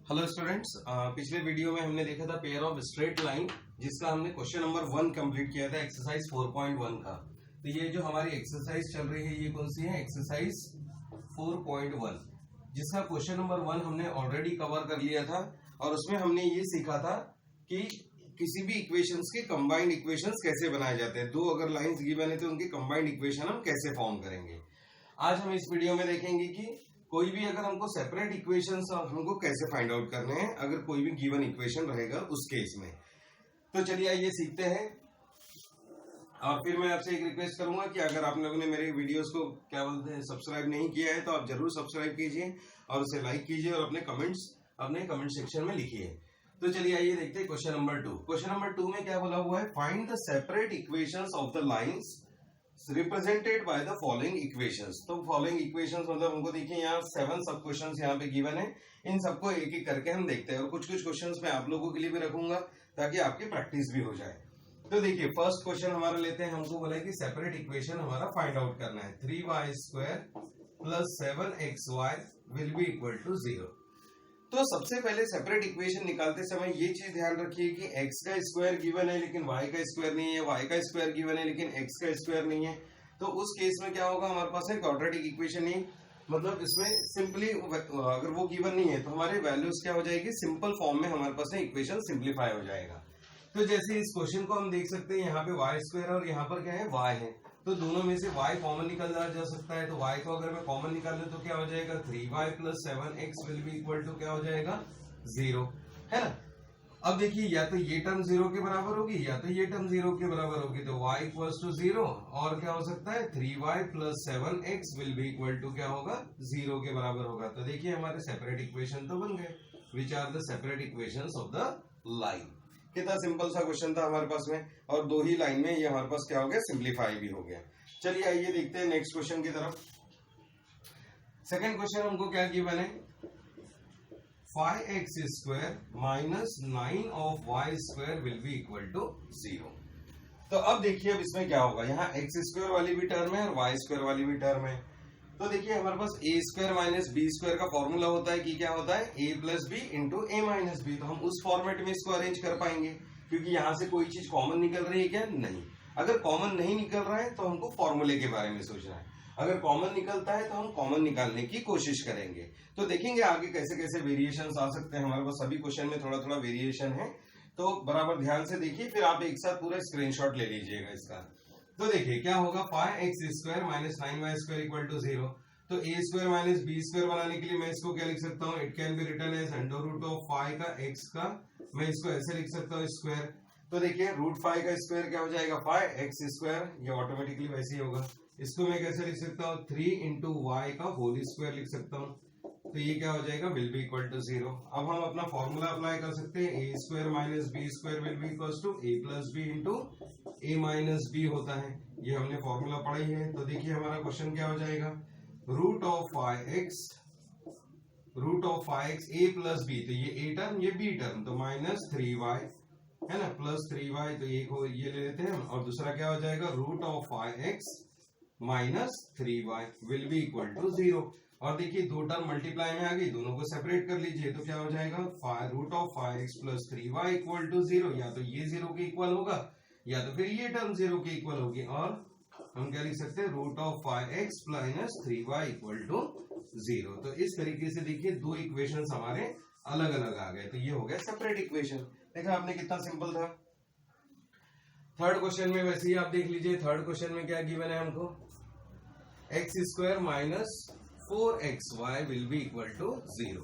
Hello students, पिछले video में हमने देखा था पेयर ऑफ स्ट्रेट लाइन, जिसका हमने क्वेश्चन नंबर 1 कंप्लीट किया था एक्सरसाइज 4.1 का। तो ये जो हमारी एक्सरसाइज चल रही है ये कौन सी है? एक्सरसाइज 4.1, जिसका क्वेश्चन नंबर 1 हमने ऑलरेडी कवर कर लिया था और उसमें हमने ये सीखा था कि किसी भी इक्वेशंस के कंबाइंड इक्वेशंस कैसे बनाए जाते हैं। दो अगर लाइंस गिवन है तो उनकी कंबाइंड इक्वेशन हम कैसे फॉर्म करेंगे। आज हम इस वीडियो में देखेंगे कि कोई भी अगर हमको सेपरेट इक्वेशंस हमको कैसे फाइंड आउट करने हैं अगर कोई भी गिवन इक्वेशन रहेगा उस केस में। तो चलिए आइए सीखते हैं। और फिर मैं आपसे एक रिक्वेस्ट करूंगा कि अगर आप लोगों ने मेरे वीडियोस को क्या बोलते हैं सब्सक्राइब नहीं किया है तो आप जरूर सब्सक्राइब कीजिए और उसे लाइक कीजिए और अपने कमेंट सेक्शन में लिखिए। तो चलिए आइए देखते हैं क्वेश्चन नंबर 2। क्वेश्चन नंबर 2 में क्या बोला हुआ है? Find the separate equations of the lines represented by the following equations. तो फॉलोइंग इक्वेशंस मतलब हमको देखिए यहाँ 7 सब क्वेश्चंस यहाँ पे गिवन है। इन सबको एक एक करके हम देखते हैं और कुछ कुछ क्वेश्चंस मैं आप लोगों के लिए भी रखूंगा ताकि आपकी प्रैक्टिस भी हो जाए। तो देखिए फर्स्ट क्वेश्चन हमारा लेते हैं। हमको बोला है कि सेपरेट इक्वेशन हमारा फाइंड आउट करना है। 3y² plus 7xy will be equal to 0। तो सबसे पहले सेपरेट इक्वेशन निकालते समय ये चीज ध्यान रखिए कि x का स्क्वायर गिवन है लेकिन y का स्क्वायर नहीं है, y का स्क्वायर गिवन है लेकिन x का स्क्वायर नहीं है। तो उस केस में क्या होगा? हमारे पास है क्वाड्रेटिक इक्वेशन ही, मतलब इसमें सिंपली अगर वो गिवन नहीं है तो हमारे वैल्यूज क्या हो जाएगी? सिंपल फॉर्म में हमारे पास इक्वेशन सिंप्लीफाई हो जाएगा। तो जैसे इस क्वेश्चन को हम देख सकते हैं, यहाँ पे y² और यहाँ पर क्या है? y है। तो दोनों में से y कॉमन निकाला जा सकता है। तो y को अगर मैं कॉमन निकाल लूं तो क्या हो जाएगा? 3y plus 7x will be equal to क्या हो जाएगा? 0, है ना। अब देखिए या तो ये टर्म 0 के बराबर होगी या तो ये टर्म 0 के बराबर होगी। तो y इक्वल्स टू 0 और क्या हो सकता है? 3y plus 7x will be equal to क्या होगा? 0 के बराबर होगा। तो देखिए हमारे सेपरेट इक्वेशन तो बन गए, which are the separate equations of the line. कितना सिंपल सा क्वेश्चन था हमारे पास में और दो ही लाइन में ये हमारे पास क्या हो गया? सिंप्लीफाई भी हो गया। चलिए आइए देखते हैं नेक्स्ट क्वेश्चन की तरफ। सेकंड क्वेश्चन हमको क्या गिवन है? 5x² minus 9 of y² will be equal to 0। तो अब देखिए अब इसमें क्या होगा? यहाँ x² वाली भी टर्म है और y² वाली भी टर्म है। तो देखिए हमारे पास a² माइनस b² का फॉर्मूला होता है कि क्या होता है? a plus B into a minus B. तो हम उस फॉर्मेट में इसको अरेंज कर पाएंगे क्योंकि यहाँ से कोई चीज कॉमन निकल रही है क्या? नहीं। अगर कॉमन नहीं निकल रहा है तो हमको फॉर्मूले के बारे में सोचना है। अगर कॉमन निकलता है तो हम कॉमन निकालने की कोशिश करेंगे। तो देखेंगे आगे कैसे कैसे वेरिएशंस आ सकते हैं। हमारे पास सभी क्वेश्चन में थोड़ा थोड़ा वेरिएशन है, तो बराबर ध्यान से देखिए, फिर आप एक साथ पूरा स्क्रीनशॉट ले लीजिएगा इसका। तो देखिए क्या होगा? 5x² minus 9y² equal to 0। तो a² माइनस b² बनाने के लिए मैं इसको क्या लिख सकता हूँ? It can be written as under root of 5 का x का, मैं इसको ऐसे लिख सकता हूँ स्क्वायर। तो देखिए रूट 5 का स्क्वायर क्या हो जाएगा? 5x², ये ऑटोमेटिकली वैसे ही होगा। इसको मैं कैसे लिख सकता हूँ? 3 इंटू वाई का होल स्क्वायर लिख सकता हूँ। तो ये क्या हो जाएगा? Will be equal to 0। अब हम अपना फॉर्मूला अप्लाई कर सकते हैं। a² minus b² will be equal to a plus B into a minus B होता है। ये हमने फॉर्मूला पढ़ा ही है। तो देखिए हमारा क्वेश्चन क्या हो जाएगा? Root of 5x a plus B, तो ये a टर्म ये b टर्म, तो माइनस 3y है ना, प्लस 3y। तो ये ले लेते हैं और दूसरा क्या हो जाएगा? Root of 5x minus 3y will be equal to 0। और देखिए दो टर्म मल्टीप्लाई में आ गई, दोनों को सेपरेट कर लीजिए। तो क्या हो जाएगा? Root of 5x plus 3y equal to 0। या तो ये 0 के इक्वल होगा या तो फिर ये टर्म 0 के इक्वल होगी। और हम क्या लिख सकते हैं? Root of 5x minus 3y equal to 0। तो इस तरीके से देखिए दो इक्वेशंस हमारे अलग अलग आ गए। तो ये हो गया सेपरेट इक्वेशन। देखा आपने कितना सिंपल था। थर्ड क्वेश्चन में वैसे ही आप देख लीजिए। थर्ड क्वेश्चन में क्या गिवन है हमको? x² minus 4xy will be equal to 0।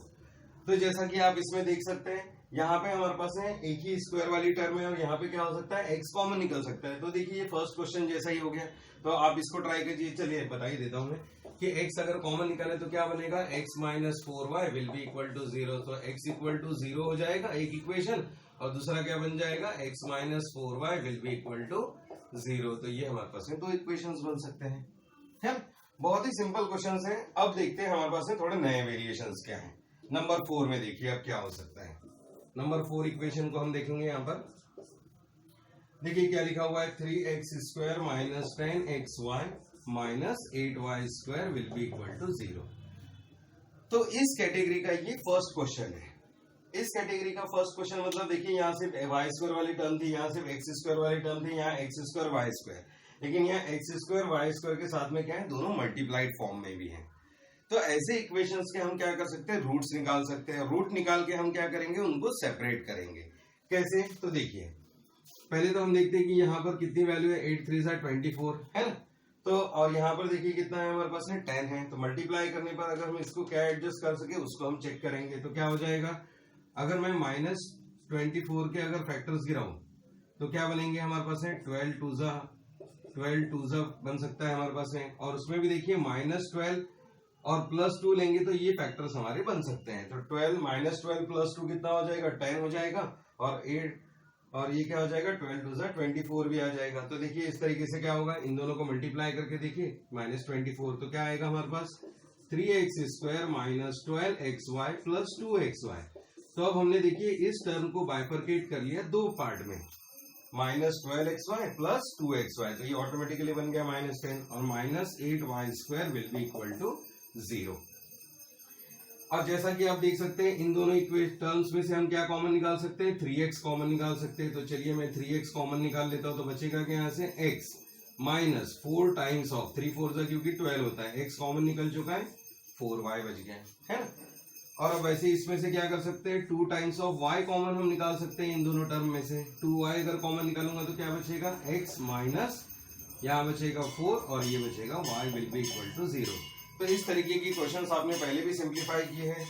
तो जैसा कि आप इसमें देख सकते हैं यहाँ पे हमारे पास है एक ही स्क्वायर वाली टर्म है और यहाँ पे क्या हो सकता है? x कॉमन निकल सकता है। तो देखिए ये फर्स्ट क्वेश्चन जैसा ही हो गया। तो आप इसको ट्राई कीजिए। चलिए बता ही देता हूँ मैं कि x अगर कॉमन निकाले तो क्या बनेगा? x minus 4y will be equal to 0। तो x इक्वल टू 0 हो जाएगा एक इक्वेशन और दूसरा क्या बन जाएगा? x minus 4y will be equal to 0। तो ये हमारे पास में दो इक्वेशंस बन सकते हैं, है? बहुत ही सिंपल क्वेश्चंस हैं। अब देखते हैं हमारे पास में थोड़े नए वेरिएशंस क्या हैं। नंबर 4 में देखिए अब क्या हो सकता है। नंबर 4 इक्वेशन को हम देखेंगे। यहाँ पर देखिए क्या लिखा हुआ है? 3x² minus 10xy minus 8y² will be equal to 0। तो इस कैटेगरी का ये फर्स्ट क्वेश्चन है। इस कैटेगरी का फर्स्ट क्वेश्चन मतलब देखिए यहाँ सिर्फ वाई स्क्वायर वाली टर्म थी, यहाँ सिर्फ एक्स स्क्वायर वाली टर्म थी, यहाँ एक्स स्क्वायर वाई स्क्वायर, लेकिन यहाँ एक्स स्क्वायर वाई स्क्वायर के साथ में क्या है, दोनों मल्टीप्लाइड फॉर्म में भी है। तो ऐसे इक्वेशंस के हम क्या कर सकते हैं, रूट्स निकाल सकते हैं। रूट निकाल के हम क्या करेंगे, उनको सेपरेट करेंगे। कैसे, तो देखिए पहले तो हम देखते हैं कि यहाँ पर कितनी वैल्यू है, 8 3 24 है ना। तो और यहाँ पर देखिए कितना है हमारे पास में, 10 है। तो मल्टीप्लाई करने पर अगर हम इसको क्या एडजस्ट कर सके उसको हम चेक करेंगे। तो क्या हो जाएगा, अगर मैं -24 के अगर फैक्टर्स गिराऊं तो क्या बनेंगे हमारे पास है, 12 टू जा बन सकता है हमारे पास है। और उसमें भी देखिए -12 और +2 लेंगे तो ये फैक्टर्स हमारे बन सकते हैं। तो 12 -12 +2 कितना हो जाएगा, 10 हो जाएगा। और 8 और ये क्या हो जाएगा, 12 टू जा 24 भी आ जाएगा। तो देखिए इस तरीके से क्या होगा, इन दोनों को मल्टीप्लाई करके देखिए -24 तो क्या आएगा हमारे पास, 3x स्क्वायर -12xy + 2xy। तो अब हमने देखिए इस टर्म को बाइफरकेट कर लिया दो पार्ट में, -12xy + 2xy। तो ये ऑटोमेटिकली बन गया -10 और -8y² will be equal to 0। अब जैसा कि आप देख सकते हैं इन दोनों टर्म्स में से हम क्या कॉमन निकाल सकते हैं, 3x कॉमन निकाल सकते हैं। तो चलिए मैं 3x कॉमन निकाल लेता हूं। तो बचेगा क्या यहाँ से, x -4 टाइम्स ऑफ 3 4 जा क्योंकि 12 होता है, x कॉमन निकल चुका है, 4y बच गया है ना। और अब वैसे इसमें से क्या कर सकते हैं, 2 टाइम्स ऑफ y कॉमन हम निकाल सकते हैं इन दोनों टर्म में से। 2y अगर कॉमन निकालूंगा तो क्या बचेगा, x माइनस यहाँ बचेगा 4 और ये बचेगा y will be equal to 0। तो इस तरीके की क्वेश्चंस आपने पहले भी सिंप्लीफाई किए हैं,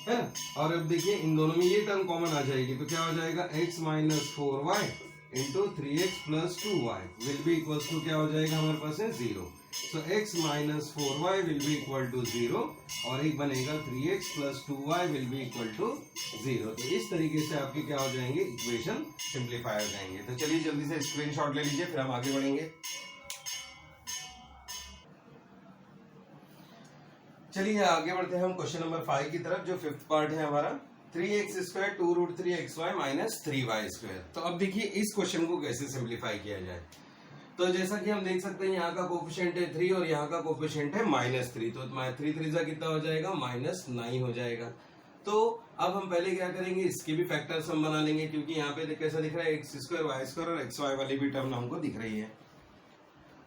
है ना। और अब देखिए इन दोनों में ये टर्म कॉमन आ जाएगी तो क्या हो जाएगा, x - 4y into 3x + 2y will be equal to क्या हो जाएगा हमारे पास है 0। तो x - 4y will be equal to 0 और एक बनेगा 3x + 2y will be equal to 0। तो इस तरीके से आपके क्या हो जाएंगे, इक्वेशन सिंप्लीफाई हो जाएंगे। तो चलिए जल्दी से स्क्रीनशॉट ले लीजिए, फिर हम आगे बढ़ेंगे। चलिए आगे बढ़ते हैं हम क्वेश्चन नंबर 5 की तरफ, जो 5th पार्ट है हमारा, 3x² 2√3xy - 3y²। तो अब देखिए इस क्वेश्चन को कैसे सिंप्लीफाई किया जाए। तो जैसा कि हम देख सकते हैं यहाँ का कोफिशिएंट है 3 और यहाँ का कोफिशिएंट है -3। तो 3 3 जा कितना हो जाएगा, -9 हो जाएगा। तो अब हम पहले क्या करेंगे, इसके भी फैक्टर्स हम बना लेंगे, क्योंकि यहाँ पे कैसा दिख रहा है, x² y² और xy वाली भी टर्म हमको दिख रही है।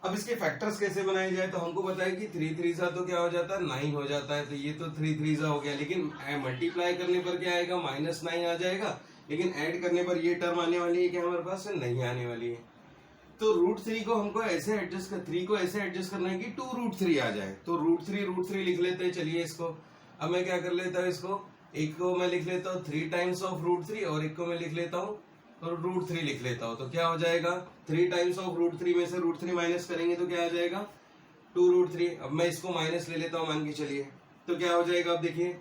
अब इसके फैक्टर्स कैसे बनाए जाए, तो हमको पता है कि 3 3 जा तो क्या हो जाता है, 9 हो जाता है। तो ये तो 3 3 जा हो गया, लेकिन मल्टीप्लाई करने पर क्या आएगा, -9 आ जाएगा। लेकिन ऐड करने पर ये टर्म आने वाली है कि हमारे पास नहीं आने वाली है। तो √3 को हमको ऐसे एडजस्ट कर 3 को ऐसे एडजस्ट करना है कि 2√3 आ जाए। तो √3 लिख लेते हैं। चलिए इसको अब मैं क्या कर लेता हूँ, इसको एक को मैं लिख लेता हूँ 3 टाइम्स ऑफ √3 और एक को मैं लिख लेता हूँ और √3 लिख लेता हूँ। तो क्या हो जाएगा, 3 टाइम्स ऑफ √3 में से √3 माइनस करेंगे तो क्या आ जाएगा, 2√3। अब मैं इसको माइनस ले लेता हूँ मान के चलिए, तो क्या हो जाएगा, अब देखिए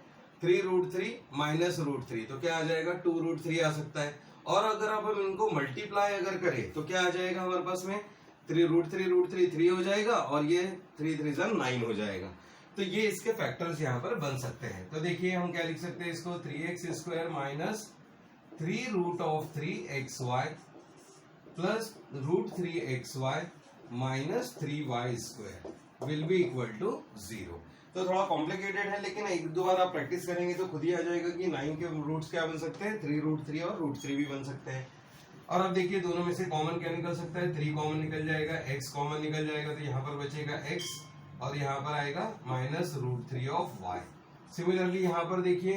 3√3 माइनस √3 तो क्या आ जाएगा, 2√3 आ सकता है। और अगर अब हम इनको मल्टीप्लाई अगर करें तो क्या आ जाएगा हमारे पास में, 3√3 3 हो जाएगा और ये 3 3 जा 9 हो जाएगा। तो ये इसके फैक्टर्स यहाँ पर बन सकते हैं। तो देखिए हम क्या लिख सकते हैं इसको, 3x² - 3√3xy + √3xy - 3y² will be equal to 0। तो थोड़ा कॉम्प्लिकेटेड है, लेकिन एक दो बार आप प्रैक्टिस करेंगे तो खुद ही आ जाएगा कि 9 के रूट्स क्या बन सकते हैं, 3√3 और √3 भी बन सकते हैं। और अब देखिए दोनों में से कॉमन क्या निकल सकता है, 3 कॉमन निकल जाएगा, x कॉमन निकल जाएगा। तो यहाँ पर बचेगा x और यहाँ पर आएगा -√3y। सिमिलरली यहाँ पर देखिए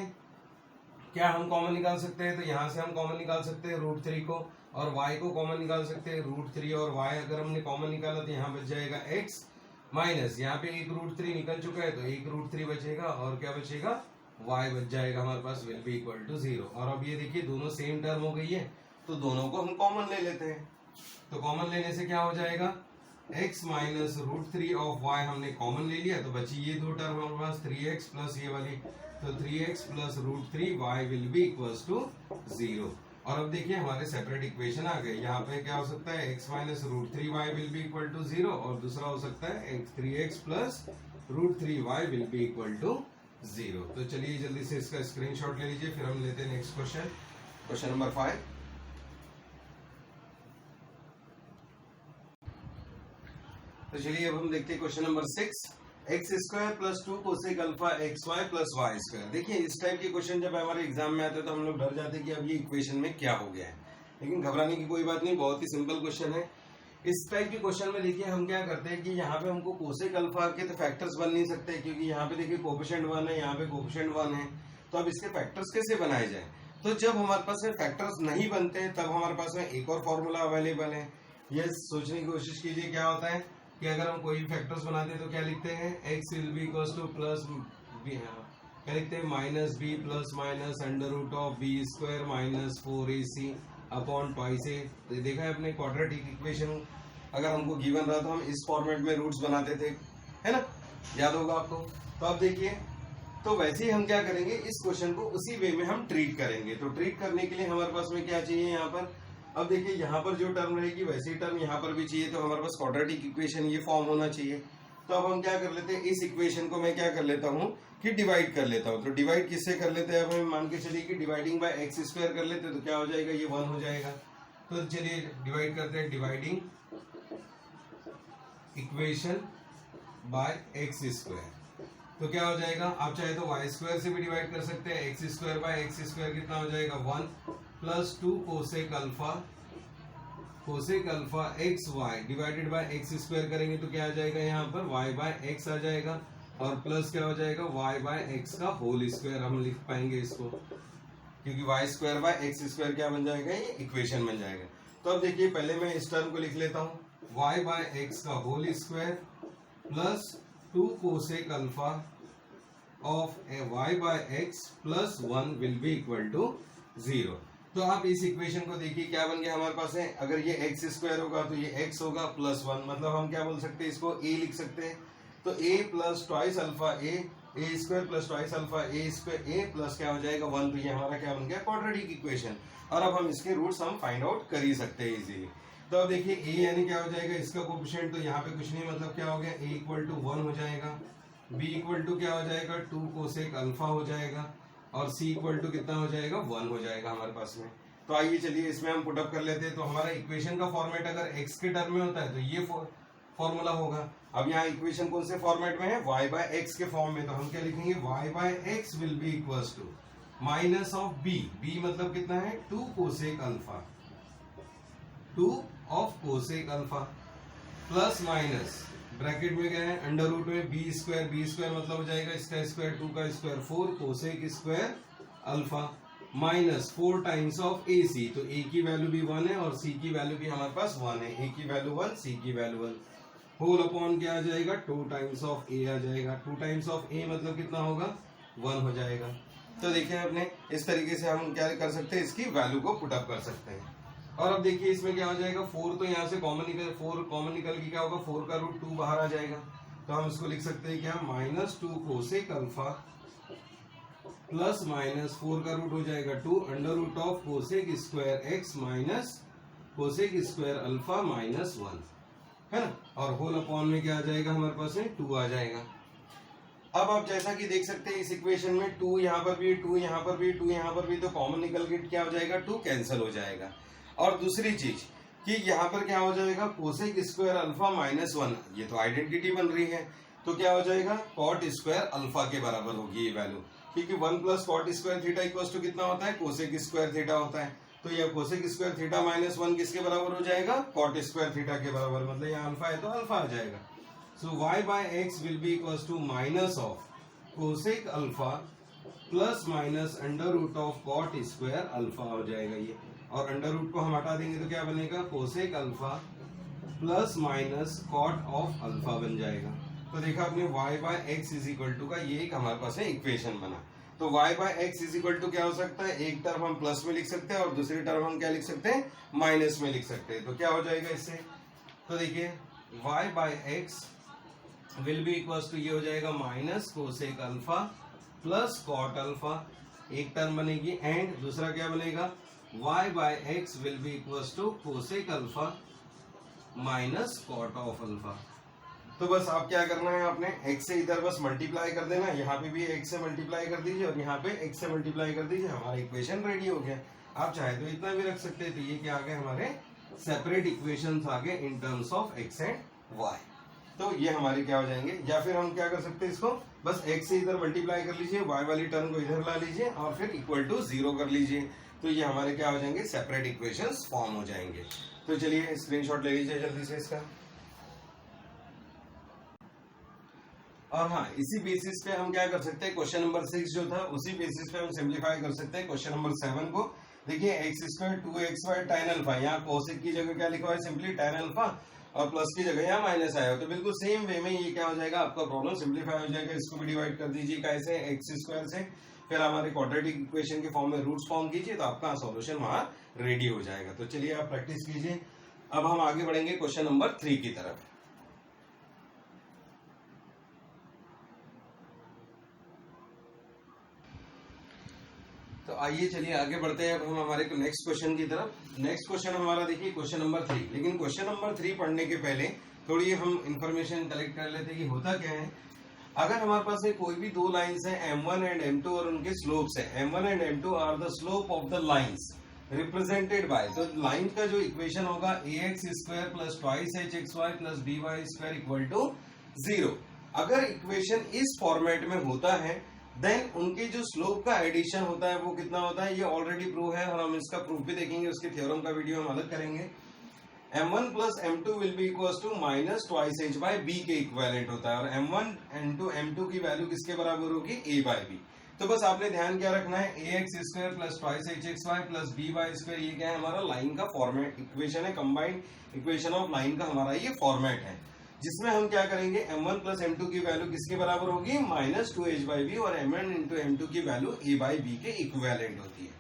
क्या हम कॉमन निकाल सकते हैं, तो यहाँ से हम कॉमन निकाल सकते हैं √3 को, और y को कॉमन निकाल सकते हैं। √3 और y अगर हमने कॉमन निकाला तो यहाँ बच जाएगा x माइनस, यहाँ पे एक √3 निकल चुका है तो एक √3 बचेगा और क्या बचेगा, y बच जाएगा हमारे पास, विल बी इक्वल टू 0। और अब ये देखिए दोनों सेम टर्म हो गई है तो दोनों को हम कॉमन ले लेते हैं। तो कॉमन लेने से क्या हो जाएगा, x माइनस √3 ऑफ y हमने कॉमन ले लिया तो बची ये दो टर्म हमारे पास, 3x प्लस ये वाली, तो 3x plus √3y will be equals to 0। और अब देखिए हमारे सेपरेट इक्वेशन आ गए। यहाँ पे क्या हो सकता है, x minus √3y will be equal to 0 और दूसरा हो सकता है 3x plus √3y will be equal to 0। तो चलिए जल्दी से इसका स्क्रीनशॉट ले लीजिए, फिर हम लेते हैं नेक्स्ट क्वेश्चन, क्वेश्चन नंबर 5। तो चलिए अब हम देखते हैं question number 6। X square plus 2 cosec alpha x y plus y square. देखिए इस टाइप के क्वेश्चन जब हमारे एग्जाम में आते हैं तो हम लोग डर जाते हैं कि अब ये इक्वेशन में क्या हो गया है, लेकिन घबराने की कोई बात नहीं, बहुत ही सिंपल क्वेश्चन है। इस टाइप के क्वेश्चन में देखिए हम क्या करते हैं कि यहाँ पे हमको कोसेक अल्फा के तो फैक्टर्स बन नहीं सकते, क्योंकि यहाँ पे देखिए कोफिशिएंट 1 है, यहाँ पे कोफिशिएंट 1 है, तो अब इसके फैक्टर्स कैसे बनाए जाए। तो जब हमारे पास में फैक्टर्स नहीं बनते हैं तब हमारे पास में एक और फॉर्मूला अवेलेबल है। ये सोचने की कोशिश कीजिए क्या होता है कि अगर हम कोई फैक्टर्स बनाते हैं तो क्या लिखते हैं, x will be equals to plus क्या लिखते हैं, minus B plus minus under root of B square minus 4ac upon twice A. तो देखा है अपने क्वाड्रेटिक इक्वेशन अगर हमको गिवन रहा तो हम इस फॉर्मेट में रूट्स बनाते थे, है ना, याद होगा आपको। तो अब देखिए, तो वैसे ही हम क्या करेंगे, इस क्वेश्चन को उसी वे में हम ट्रीट करेंगे। तो ट्रीट करने के लिए हमारे पास में क्या चाहिए यहाँ पर, अब देखिए यहाँ पर जो टर्म रहेगी वैसी टर्म यहाँ पर भी चाहिए, तो हमारे पास क्वाड्रेटिक इक्वेशन ये फॉर्म होना चाहिए। तो अब हम क्या कर लेते हैं, इस इक्वेशन को मैं क्या कर लेता हूँ कि डिवाइड कर लेता हूँ। तो डिवाइड किससे कर लेते हैं, अब हम मान के चलिए कि डिवाइडिंग बाय एक्स स्क्वायर कर लेते हैं, तो क्या हो जाएगा, ये 1 हो जाएगा। तो चलिए डिवाइड करते हैं, dividing equation by x square, तो क्या हो जाएगा, आप चाहे तो वाई स्क्वायर से भी डिवाइड कर सकते हैं। X square by x square कितना हो जाएगा, 1 plus 2 cosec alpha x y divided by x square करेंगे तो क्या आ जाएगा, यहाँ पर वाई बाय एक्स आ जाएगा, और प्लस क्या हो जाएगा, वाई बाय एक्स का होल स्क्वायर हम लिख पाएंगे इसको, क्योंकि y square by x square क्या बन जाएगा, ये इक्वेशन बन जाएगा। तो अब देखिए पहले मैं इस टर्म को लिख लेता हूँ, वाई बाय एक्स का whole square plus 2 cosec alpha of y by x plus 1 will be equal to 0। तो आप इस इक्वेशन को देखिए क्या बन गया हमारे पास है, अगर ये एक्स स्क्वायर होगा तो ये एक्स होगा प्लस 1, मतलब हम क्या बोल सकते हैं, इसको a लिख सकते हैं। तो a plus twice alpha A square plus twice alpha A square A plus क्या हो जाएगा 1, तो ये हमारा क्या बन गया, क्वाड्रेटिक इक्वेशन। और अब हम इसके रूट्स हम फाइंड आउट कर ही सकते हैं इजीली। तो अब देखिए a यानी क्या हो जाएगा, इसका कोफिशिएंट, तो यहाँ पे कुछ नहीं, मतलब क्या हो गया, a इक्वल टू 1 हो जाएगा, b इक्वल टू क्या हो जाएगा 2 कोसेक अल्फा हो जाएगा, और c इक्वल टू कितना हो जाएगा 1 हो जाएगा हमारे पास में। तो आइए चलिए इसमें हम पुटअप कर लेते हैं। तो हमारा इक्वेशन का फॉर्मेट अगर x के टर्म में होता है तो ये फॉर्मूला होगा। अब यहाँ इक्वेशन कौन से फॉर्मेट में है, y बाय एक्स के फॉर्म में, तो हम क्या लिखेंगे, y by x will be equals to minus of b, b मतलब कितना है 2 cosec alpha, 2 of cosec alpha plus minus bracket में क्या है, अंडर रूट में बी स्क्वायर मतलब हो जाएगा इसका स्क्वायर 2 का square 4 cosec square alpha minus 4 times of A C. तो ए की वैल्यू भी 1 है और सी की वैल्यू भी हमारे पास 1 है, ए की वैल्यू 1 सी की वैल्यू 1, होल अपॉन क्या आ जाएगा 2 टाइम्स ऑफ ए आ जाएगा। 2 टाइम्स ऑफ ए मतलब कितना होगा 1 हो जाएगा। तो देखिए अपने इस तरीके से हम क्या कर सकते हैं, इसकी वैल्यू को पुटअप कर सकते हैं। और अब देखिए इसमें क्या हो जाएगा, 4 तो यहाँ से कॉमन निकल, 4 कॉमन निकल के क्या होगा, 4 का रूट 2 बाहर आ जाएगा। तो हम इसको लिख सकते हैं क्या, minus 2 cosec alpha plus minus 4 का रूट हो जाएगा 2 under root of cosec square x minus cosec square alpha minus 1, है ना, और होल अपॉन में क्या आ जाएगा हमारे पास में 2 आ जाएगा। अब आप जैसा कि देख सकते हैं इस इक्वेशन में 2 यहाँ पर भी, 2 यहाँ पर भी, 2 यहाँ पर भी, तो कॉमन निकल के क्या हो जाएगा 2 कैंसिल हो जाएगा। और दूसरी चीज कि यहाँ पर क्या हो जाएगा, कोसेक स्क्वायर अल्फा माइनस 1, ये तो आइडेंटिटी बन रही है, तो क्या हो जाएगा कॉट स्क्वायर अल्फा के बराबर होगी ये वैल्यू, क्योंकि 1 plus cot square theta equal to कितना होता है, कोसेक स्क्वायर थीटा होता है। तो यह कोसेक स्क्वायर थीटा माइनस 1 किसके बराबर हो जाएगा, कॉट स्क्वायर थीटा के बराबर, मतलब यहाँ अल्फा है तो अल्फा आ जाएगा। So y by x will be equal to minus of cosec alpha plus minus under root of cot square alpha हो जाएगा ये, और अंडर रूट को हम हटा देंगे तो क्या बनेगा, cosec alpha plus minus cot of alpha बन जाएगा। तो देखा आपने y by x is equal to का ये एक हमारे पास है इक्वेशन बना। तो y by x is equal to क्या हो सकता है, एक टर्म हम प्लस में लिख सकते हैं और दूसरी टर्म हम क्या लिख सकते हैं, माइनस में लिख सकते हैं। तो क्या हो जाएगा इससे, तो देखिए y by x will be equal to ये हो जाएगा minus cosec alpha plus cot alpha, एक टर्म बनेगी, एंड दूसरा क्या बनेगा, y by x will be equal to cosec alpha minus cot of alpha. तो बस आप क्या करना है, आपने x से इधर बस मल्टीप्लाई कर देना, यहाँ पे भी x से मल्टीप्लाई कर दीजिए और यहाँ पे x से मल्टीप्लाई कर दीजिए, हमारा इक्वेशन रेडी हो गया। आप चाहे तो इतना भी रख सकते हैं। तो ये क्या आ गए, हमारे सेपरेट इक्वेशंस आ गए in terms of x and y। तो ये हमारे क्या हो जाएंगे, या फिर हम क्या कर सकते हैं, इसको बस x से इधर मल्टीप्लाई कर लीजिए, y वाली टर्म को इधर ला लीजिए और फिर इक्वल टू 0 कर लीजिए, तो ये हमारे क्या हो जाएंगे, सेपरेट इक्वेशंस फॉर्म हो जाएंगे। तो चलिए स्क्रीनशॉट ले लीजिए जल्दी से इसका। और हाँ, इसी बेसिस पे हम क्या कर सकते हैं, क्वेश्चन नंबर 6 जो था उसी बेसिस पे हम सिंप्लीफाई कर सकते हैं क्वेश्चन नंबर 7 को। देखिए x square 2xy tan alpha, यहाँ कोसेक की जगह क्या लिखा हुआ है, सिंपली tan अल्फा, और प्लस की जगह यहाँ माइनस आया हो, तो बिल्कुल सेम वे में ये क्या हो जाएगा, आपका प्रॉब्लम सिंप्लीफाई हो जाएगा। इसको भी डिवाइड कर दीजिए कैसे, एक्स स्क्वायर से, फिर हमारे क्वाड्रेटिक इक्वेशन के फॉर्म में रूट्स फॉर्म कीजिए, तो आपका सॉल्यूशन वहां रेडी हो जाएगा। तो चलिए आप प्रैक्टिस कीजिए। अब हम आगे बढ़ेंगे क्वेश्चन नंबर 3 की तरफ। तो आइए चलिए आगे बढ़ते हैं अब हम हमारे नेक्स्ट क्वेश्चन की तरफ। नेक्स्ट क्वेश्चन हमारा देखिए क्वेश्चन नंबर 3। लेकिन क्वेश्चन नंबर 3 पढ़ने के पहले थोड़ी हम इंफॉर्मेशन कलेक्ट कर लेते हैं कि होता क्या है। अगर हमारे पास कोई भी दो लाइंस है m1 एंड m2 और उनके स्लोप्स है, m1 and m2 are the slope of the lines represented by, तो लाइन का जो इक्वेशन होगा ax square plus twice hxy plus by square equal to 0। अगर इक्वेशन इस फॉर्मेट में होता है देन उनके जो स्लोप का एडिशन होता है वो कितना होता है, ये ऑलरेडी प्रूव है और हम इसका प्रूफ भी देखेंगे, उसके थ्योरम का वीडियो हम अलग करेंगे। m1 plus m2 will be equals to minus twice h by b के इक्विवेलेंट होता है, और m1 m2 की वैल्यू किसके बराबर होगी, a बाय b। तो बस आपने ध्यान क्या रखना है, ax square plus twice hxy plus by square, ये क्या है, हमारा लाइन का फॉर्मेट इक्वेशन है, कंबाइंड इक्वेशन ऑफ लाइन का हमारा ये फॉर्मेट है, जिसमें हम क्या करेंगे, m1 प्लस m2 की वैल्यू किसके बराबर होगी, माइनस 2h बाई बी, और m1 इंटू m2 की वैल्यू a बाई बी के इक्विवेलेंट होती है।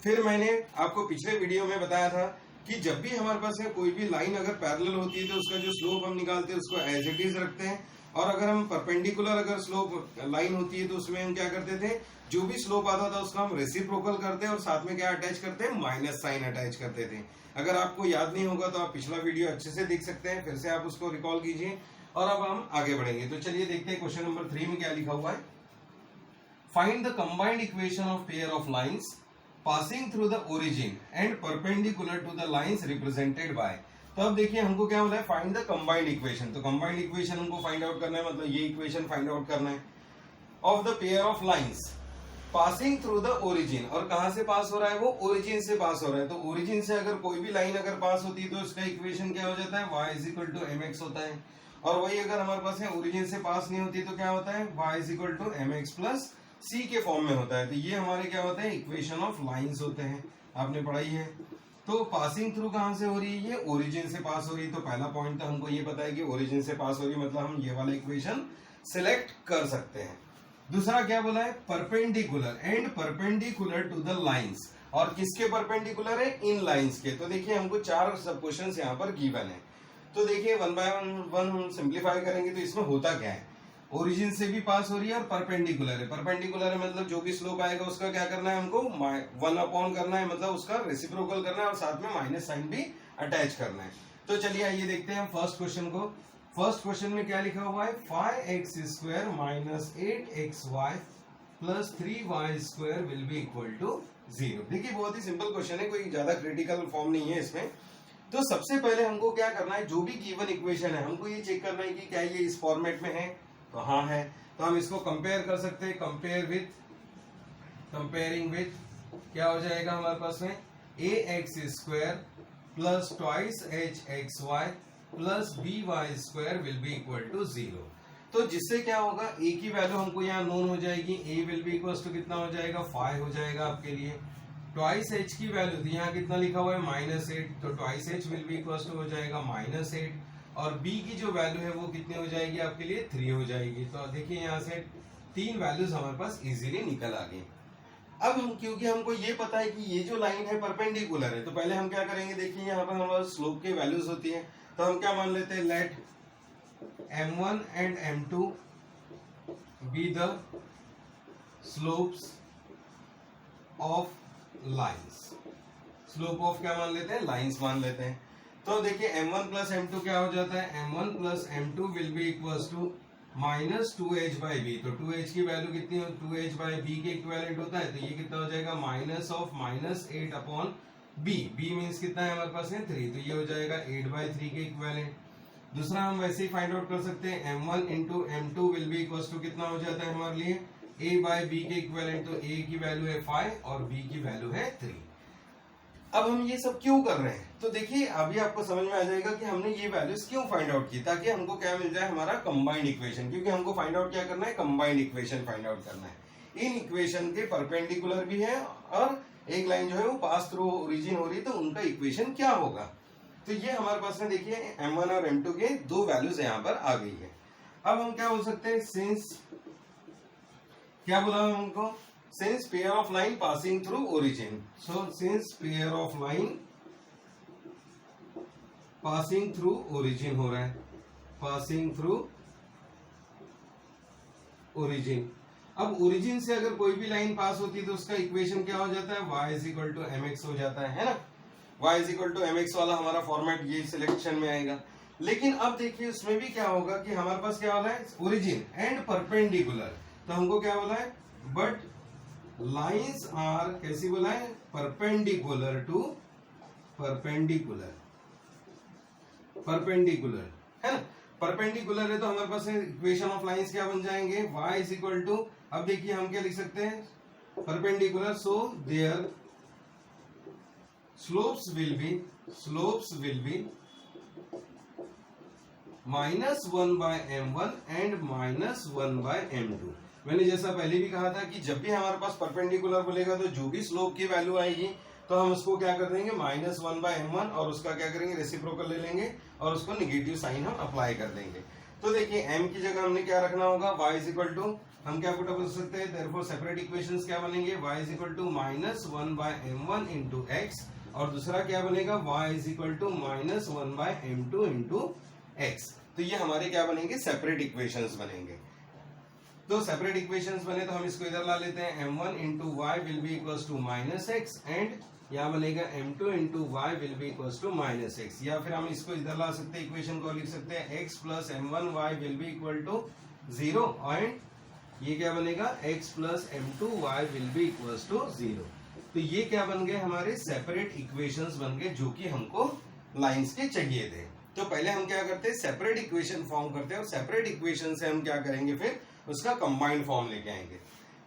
फिर मैंने आपको पिछले वीडियो में बताया था कि जब भी हमारे पास में कोई भी लाइन अगर पैरेलल होती है तो उसका जो स्लोप हम निकालते हैं उसको एज इट इज रखते हैं, और अगर हम परपेंडिकुलर अगर स्लोप लाइन होती है तो उसमें हम क्या करते थे, जो भी स्लोप आता था उसका हम रेसिप्रोकल करते हैं और साथ में क्या अटैच करते हैं, माइनस साइन अटैच करते थे। अगर आपको याद नहीं होगा तो आप पिछला वीडियो अच्छे से देख सकते हैं, फिर से आप उसको रिकॉल कीजिए। और अब हम आगे बढ़ेंगे, तो चलिए देखते हैं क्वेश्चन नंबर 3 में क्या लिखा हुआ है। Find the combined equation of pair of lines passing through the origin and perpendicular to the lines represented by। तो अब देखिए हमको क्या बोला है, फाइंड द कंबाइंड इक्वेशन। तो कंबाइंड इक्वेशन हमको फाइंड आउट करना है, मतलब ये इक्वेशन फाइंड आउट करना है of the pair of lines passing through the origin. और कहां से पास हो रहा है, वो ओरिजिन से पास हो रहा है। तो ओरिजिन से अगर कोई भी लाइन अगर पास होती है तो उसका इक्वेशन क्या हो जाता है, y is equal to mx होता है। और वही अगर हमारे पास है ओरिजिन से पास नहीं होती तो क्या होता है, y is equal to mx plus C के फॉर्म में होता है। तो ये हमारे क्या होते हैं, इक्वेशन ऑफ लाइंस होते हैं, आपने पढ़ाई है। तो पासिंग थ्रू कहां से हो रही है, ये ओरिजिन से पास हो रही है। तो पहला पॉइंट तो हमको ये पता है कि ओरिजिन से पास हो रही है, मतलब हम ये वाला इक्वेशन सिलेक्ट कर सकते हैं। दूसरा क्या बोला है, perpendicular and perpendicular to the lines, और किसके परपेंडिकुलर है, इन लाइंस के। तो देखिए हमको 4 सब क्वेश्चंस यहाँ पर गिवन है। तो देखिए वन बाय वन हम सिंप्लीफाई करेंगे। तो इसमें होता क्या है, ओरिजिन से भी पास हो रही है और परपेंडिकुलर है। परपेंडिकुलर है मतलब जो भी स्लोप आएगा उसका क्या करना है, हमको 1 अपॉन करना है, मतलब उसका रेसिप्रोकल करना है, और साथ में माइनस साइन भी अटैच करना है। तो चलिए आइए देखते हैं हम फर्स्ट क्वेश्चन को। फर्स्ट क्वेश्चन में क्या लिखा हुआ है, 5x square minus 8xy plus 3y square will be equal to 0। देखिए बहुत ही सिंपल क्वेश्चन है, कोई ज्यादा क्रिटिकल फॉर्म नहीं है इसमें। तो सबसे पहले हमको क्या करना है, जो भी गिवन इक्वेशन है हमको ये चेक करना है कि क्या ये इस फॉर्मेट में है। तो हाँ है, तो हम इसको कंपेयर कर सकते हैं। कंपेयरिंग विथ क्या हो जाएगा हमारे पास में, ax square plus twice hxy plus by square will be equal to 0। तो जिससे क्या होगा, a की वैल्यू हमको यहाँ नोन हो जाएगी, a will be equal to कितना हो जाएगा, 5 हो जाएगा आपके लिए। ट्वाइस h की वैल्यू थी, यहाँ कितना लिखा हुआ है, -8, तो twice h will be equal to हो जाएगा -8, और b की जो वैल्यू है वो कितनी हो जाएगी आपके लिए, 3 हो जाएगी। तो देखिए यहाँ से 3 वैल्यूज हमारे पास इजीली निकल आ गई। अब हम, क्योंकि हमको ये पता है कि ये जो लाइन है परपेंडिकुलर है, तो पहले हम क्या करेंगे, देखिए यहाँ पर हमारे स्लोप के वैल्यूज होती है। तो हम क्या मान लेते हैं, let m1 and m2 be the slopes of lines. Slope of क्या मान लेते हैं, लाइन्स मान लेते हैं। तो देखिए m1 प्लस m2 क्या हो जाता है, m1 plus m2 will be equals to minus 2h by b. तो 2h की वैल्यू कितनी हो, 2h बाई बी के इक्विवेलेंट होता है। तो ये कितना हो जाएगा, minus of -8 upon b। b means कितना है हमारे पास है, 3, तो ये हो जाएगा 8/3 के इक्विवेलेंट। दूसरा हम वैसे ही फाइंड आउट कर सकते हैं m1 into m2 will be equal to कितना हो जाता है हमारे लिए a बाय b के इक्विवेलेंट। तो a की वैल्यू है 5 और b की वैल्यू है 3। अब हम ये सब क्यों कर रहे हैं, तो देखिए अभी आपको समझ में आ जाएगा कि हमने ये वैल्यूज क्यों फाइंड आउट की, ताकि हमको क्या मिल जाए, हमारा कंबाइंड इक्वेशन। क्योंकि हमको फाइंड आउट क्या करना है, कंबाइंड इक्वेशन फाइंड आउट करना है। इन इक्वेशन के परपेंडिकुलर भी है और एक लाइन जो है वो पास थ्रू ओरिजिन हो रही है, तो उनका इक्वेशन क्या होगा। तो ये हमारे पास में देखिए m1 और m2 के दो वैल्यूज यहाँ पर आ गई है। अब हम क्या बोल सकते हैं, सिंस क्या बोला हमको, since pair of line passing through origin, so since pair of line passing through origin हो रहा है, passing through origin। अब origin से अगर कोई भी लाइन पास होती है तो उसका इक्वेशन क्या हो जाता है, y is equal to mx हो जाता है ना। y is equal to mx वाला हमारा फॉर्मेट ये सिलेक्शन में आएगा। लेकिन अब देखिए उसमें भी क्या होगा कि हमारे पास क्या वाला है, ओरिजिन एंड परपेंडिकुलर। तो हमको क्या बोला है, बट लाइन्स आर कैसी बोला है, परपेंडिकुलर टू परपेंडिकुलर, परपेंडिकुलर है ना। परपेंडिकुलर है तो हमारे पास इक्वेशन ऑफ लाइंस क्या बन जाएंगे, y इज इक्वल टू, अब देखिए हम क्या लिख सकते हैं, perpendicular, so their slopes will be -1 by m1 and -1 by m2। मैंने जैसा पहले भी कहा था कि जब भी हमारे पास परपेंडिकुलर बोलेगा तो जो भी स्लोप की वैल्यू आएगी तो हम उसको क्या कर देंगे, -1 by m1 और उसका क्या करेंगे, रेसिप्रोकल ले लेंगे और उसको निगेटिव साइन हम अप्लाई कर देंगे। तो देखिए m की जगह हमने क्या रखना होगा, y इज इक्वल टू, हम क्या पुट कर सकते हैं, देयरफॉर सेपरेट इक्वेशंस क्या बनेंगे, y is equal to -1 by m1 into x, और दूसरा क्या बनेगा, y is equal to -1 by m2 into x। तो ये हमारे क्या बनेंगे, सेपरेट इक्वेशंस बनेंगे। तो सेपरेट इक्वेशंस बने तो हम इसको इधर ला लेते हैं, m1 into y will be equal to -x and यहाँ बनेगा m2 into y will be equal to -x। या फिर हम इसको इधर ला सकते हैं, इक्वेशन को लिख सकते हैं x plus m1 y will be equal to 0 and ये क्या बनेगा, x plus m2 y will be equal to 0। तो ये क्या बन गए, हमारे सेपरेट इक्वेशंस बन गए जो कि हमको लाइंस के चाहिए थे। तो पहले हम क्या करते हैं, सेपरेट इक्वेशन फॉर्म करते हैं और सेपरेट इक्वेशन से हम क्या करेंगे, फिर उसका कंबाइंड फॉर्म लेके आएंगे।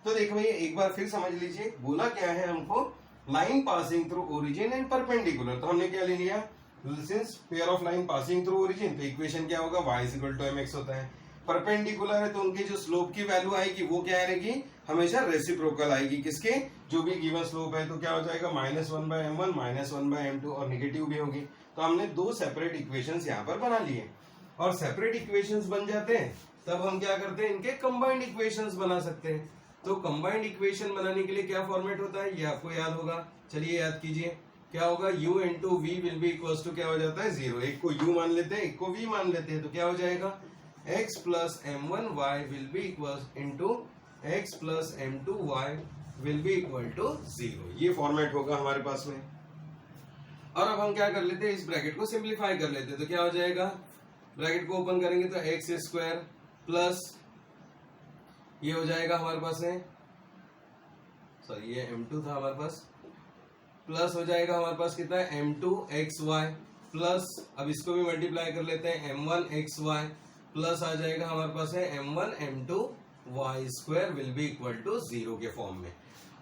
तो देखो भैया एक बार फिर समझ लीजिए, बोला क्या है हमको, line passing through origin and perpendicular. तो हमने क्या ले लिया, since pair of line passing through origin, तो इक्वेशन क्या होगा, y is equal to mx होता है। परपेंडिकुलर है तो उनकी जो स्लोप की वैल्यू आएगी वो क्या आएगी, हमेशा रेसिप्रोकल आएगी, किसके, जो भी गिवन स्लोप है। तो क्या हो जाएगा, -1 by m1 -1 by m2 और निगेटिव भी होगी। तो हमने दो सेपरेट इक्वेशंस यहाँ पर बना लिए, और सेपरेट इक्वेशंस बन जाते हैं तब हम क्या करते हैं, इनके कंबाइंड इक्वेशंस बना सकते हैं। तो कंबाइंड इक्वेशन बनाने के लिए क्या फॉर्मेट होता है, ये आपको याद होगा, चलिए याद कीजिए, क्या होगा, u into v will be equal to क्या हो जाता है, 0। एक को u मान लेते हैं, एक को v मान लेते हैं, तो क्या हो जाएगा, x plus m1 y will be equal into x plus m2 y will be equal to 0। ये फॉर्मेट होगा हमारे पास में। और अब हम क्या कर लेते हैं, इस ब्रैकेट को सिंप्लीफाई कर लेते हैं। तो क्या हो जाएगा, ब्रैकेट को ओपन करेंगे तो एक्स स्क्वायर प्लस ये हो जाएगा हमारे पास है, सॉरी ये m2 था हमारे पास, प्लस हो जाएगा हमारे पास कितना है, m2 xy प्लस, अब इसको भी मल्टीप्लाई कर लेते हैं, m1 xy प्लस आ जाएगा हमारे पास है m1 m2 y square will be equal to 0 के फॉर्म में।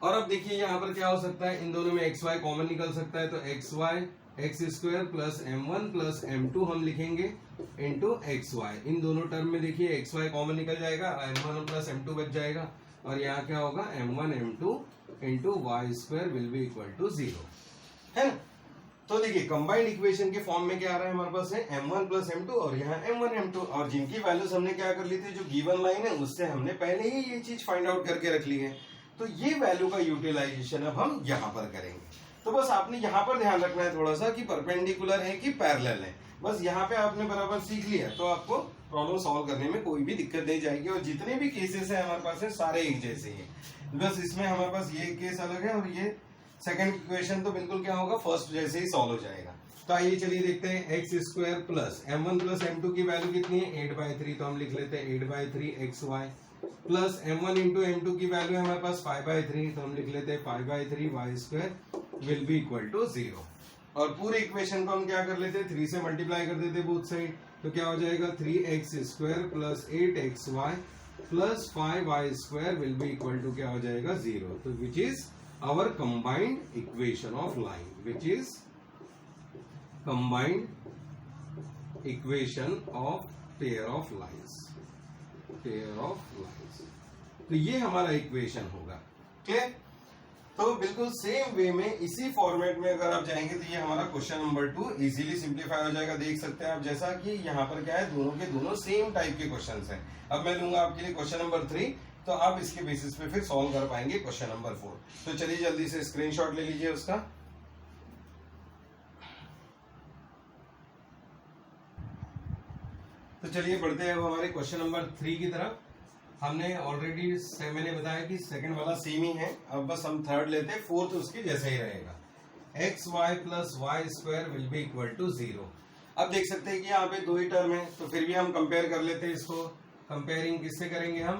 और अब देखिए यहाँ पर क्या हो सकता है, इन दोनों में xy कॉमन निकल सकता है, तो xy x square plus m1 plus m2 हम लिखेंगे इंटू xy। इन दोनों टर्म में देखिए xy कॉमन निकल जाएगा, m1 प्लस m2 बच जाएगा, और यहाँ क्या होगा, m1 m2 into y square will be equal to 0, है ना। तो देखिए कंबाइंड इक्वेशन के फॉर्म में क्या आ रहा है हमारे पास है, m1 प्लस m2 और यहाँ m1 m2, और जिनकी वैल्यूज हमने क्या कर ली थी, जो गिवन लाइन है उससे हमने पहले ही ये चीज फाइंड आउट करके रख ली है। तो ये वैल्यू का यूटिलाइजेशन अब हम यहाँ पर करेंगे। तो बस आपने यहाँ पर ध्यान रखना है थोड़ा सा कि परपेंडिकुलर है कि पैरेलल है, बस यहाँ पे आपने बराबर सीख लिया तो आपको प्रॉब्लम सॉल्व करने में कोई भी दिक्कत नहीं जाएगी। और जितने भी केसेस है हमारे पास है सारे एक जैसे ही है, बस इसमें हमारे पास ये केस अलग है और ये सेकंड इक्वेशन तो बिल्कुल क्या होगा, फर्स्ट जैसे ही सॉल्व हो जाएगा। तो आइए चलिए देखते हैं, x square plus m1 plus m2 की वैल्यू कितनी है, 8/3, तो हम लिख लेते हैं 8/3 xy plus m1 into m2 की वैल्यू है हमारे पास 5/3, तो हम लिख लेते हैं 5/3 y square will be equal to 0। और पूरे इक्वेशन को हम क्या कर लेते हैं, 3 से मल्टीप्लाई कर देते बोथ साइड, तो क्या हो जाएगा 3x² plus 8xy plus 5y² will be equal to क्या हो जाएगा 0। तो which is our combined equation of line, which is combined equation of pair of lines, pair of lines. तो ये हमारा इक्वेशन होगा। क्लियर? तो बिल्कुल सेम वे में इसी फॉर्मेट में अगर आप जाएंगे तो ये हमारा क्वेश्चन नंबर 2 इजीली सिंप्लीफाई हो जाएगा। देख सकते हैं आप, जैसा कि यहाँ पर क्या है, दोनों के दोनों सेम टाइप के क्वेश्चंस हैं। अब मैं लूंगा आपके लिए क्वेश्चन नंबर 3, तो आप इसके बेसिस पे फिर सॉल्व कर पाएंगे क्वेश्चन नंबर 4। तो चलिए जल्दी से स्क्रीनशॉट ले लीजिए उसका। तो चलिए बढ़ते हैं हमारे क्वेश्चन नंबर 3 की तरफ। हमने ऑलरेडी मैंने बताया कि सेकंड वाला सेम ही है, अब बस हम थर्ड लेते हैं, फोर्थ उसके जैसा ही रहेगा। xy plus y² will be equal to 0। अब देख सकते हैं कि यहाँ पे दो ही टर्म है, तो फिर भी हम कंपेयर कर लेते हैं इसको। कंपेयरिंग किससे करेंगे हम?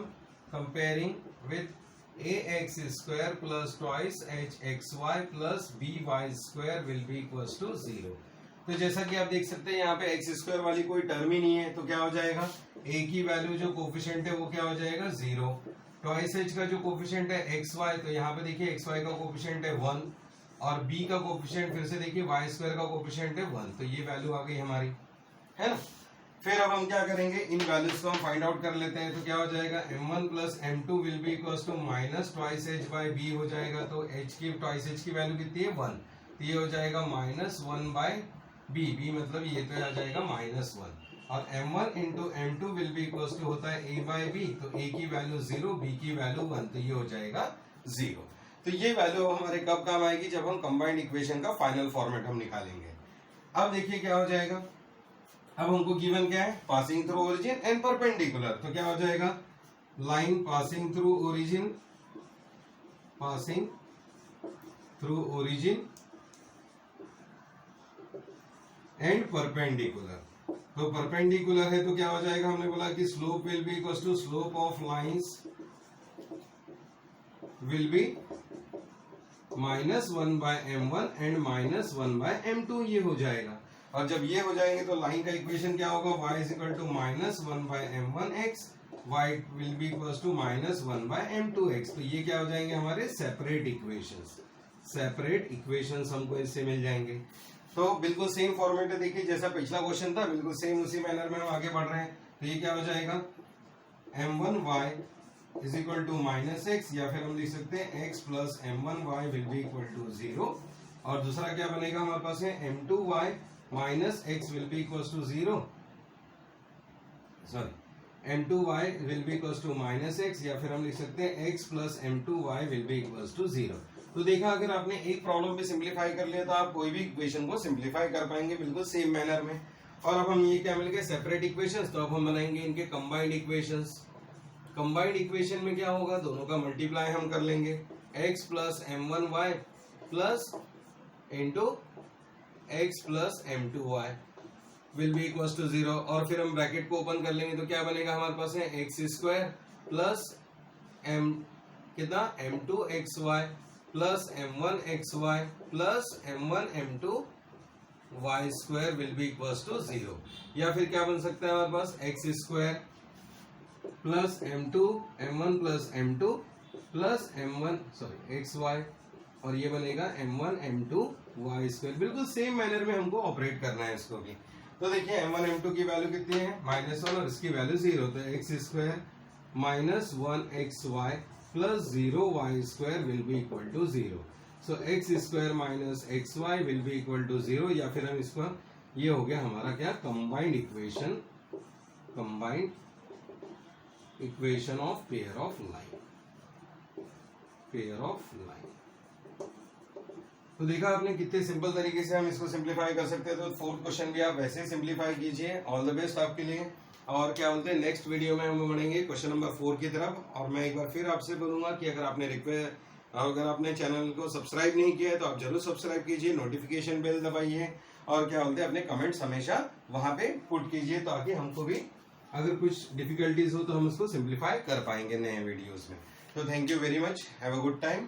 Comparing with ax² plus twice hxy plus by² will be equal to 0। तो जैसा कि आप देख सकते हैं यहाँ पे x² वाली कोई टर्म ही नहीं है, तो क्या हो जाएगा, a की वैल्यू जो कोफिशिएंट है वो क्या हो जाएगा 0। ट्वाइस h का जो कोफिशिएंट है xy, तो यहाँ पे देखिए xy का कोफिशिएंट है 1 और b का कोफिशिएंट फिर से देखिए y² का कोफिशिएंट है 1, तो ये वैल्यू आ गई हमारी, है ना। फिर अब हम क्या करेंगे, इन वैल्यूज को हम फाइंड आउट कर लेते हैं। तो क्या हो जाएगा, m1 plus m2 will be equal to minus twice h by b हो जाएगा। तो h की ट्वाइस h की वैल्यू कितनी है 1, तो ये हो जाएगा -1 बाई b, b मतलब ये तो आ जाएगा -1। और m1 into m2 will be equal to होता है a बाई b, तो a की वैल्यू 0, b की वैल्यू 1, तो ये हो जाएगा 0। तो ये वैल्यू हमारे कब काम आएगी, जब हम कंबाइंड इक्वेशन का फाइनल फॉर्मेट हम निकालेंगे। अब देखिए क्या हो जाएगा, अब हमको गिवन क्या है, passing through origin and perpendicular. तो क्या हो जाएगा, line passing through origin, passing through origin and perpendicular. तो परपेंडिकुलर है तो क्या हो जाएगा, हमने बोला कि slope will be equal to slope of lines will be -1 by m1 and -1 by m2, ये हो जाएगा। और जब ये हो जाएंगे तो लाइन का इक्वेशन क्या होगा, y is equal to -1 by m1x, y will be equal to -1 by m2x। तो ये क्या हो जाएंगे हमारे सेपरेट इक्वेशंस, सेपरेट इक्वेशंस हमको इससे मिल जाएंगे। तो बिल्कुल सेम फॉर्मेट है, देखिए जैसा पिछला क्वेश्चन था बिल्कुल सेम उसी मैनर में हम आगे बढ़ रहे हैं। तो ये क्या हो जाएगा, m1y is equal to -x, या फिर हम लिख सकते हैं x plus m1y will be equal to 0। और दूसरा क्या बनेगा हमारे पास है m2y minus x will be equal to 0, sorry m2y will be equal to -x, या फिर हम लिख सकते हैं x plus m2y will be equal to 0। तो देखा, अगर आपने एक प्रॉब्लम पे सिंप्लीफाई कर लिया तो आप कोई भी इक्वेशन को सिंप्लीफाई कर पाएंगे बिल्कुल सेम मैनर में। और अब हम ये क्या मिल गए, सेपरेट इक्वेशंस, तो अब हम बनाएंगे इनके कंबाइंड इक्वेशंस। कंबाइंड इक्वेशन में क्या होगा, दोनों का मल्टीप्लाई हम कर लेंगे, x plus m1y plus into x plus m2y will be equal to 0। और फिर हम ब्रैकेट को ओपन कर लेंगे तो क्या बनेगा हमारे पास है x² प्लस m कितना m2xy plus m1xy plus m1 m2y² will be equal to 0। या फिर क्या बन सकता है हमारे पास x² plus m1 plus m2 plus xy, और ये बनेगा m1 m2y²। बिल्कुल सेम मैनर में हमको ऑपरेट करना है इसको भी। तो देखिए m1 m2 की वैल्यू कितनी है, -1, और इसकी वैल्यू 0, तो x² -1xy plus 0y² will be equal to 0। So x² minus xy will be equal to 0, या फिर हम इसको, ये हो गया हमारा क्या, combined equation, combined equation of pair of line, pair of line. तो देखा आपने कितने सिंपल तरीके से हम इसको सिंप्लीफाई कर सकते हैं। तो फोर्थ क्वेश्चन भी आप वैसे सिंप्लीफाई कीजिए। ऑल द बेस्ट आपके लिए। और क्या बोलते हैं, नेक्स्ट वीडियो में हम बढ़ेंगे क्वेश्चन नंबर 4 की तरफ। और मैं एक बार फिर आपसे बोलूंगा कि अगर आपने चैनल को सब्सक्राइब नहीं किया है तो आप जरूर सब्सक्राइब कीजिए, नोटिफिकेशन बेल दबाइए, और क्या बोलते हैं अपने कमेंट्स हमेशा वहां पे पुट कीजिए, ताकि हमको भी अगर कुछ डिफिकल्टीज हो तो हम उसको सिंप्लीफाई कर पाएंगे नए वीडियोस में। तो thank you very much, have a good time.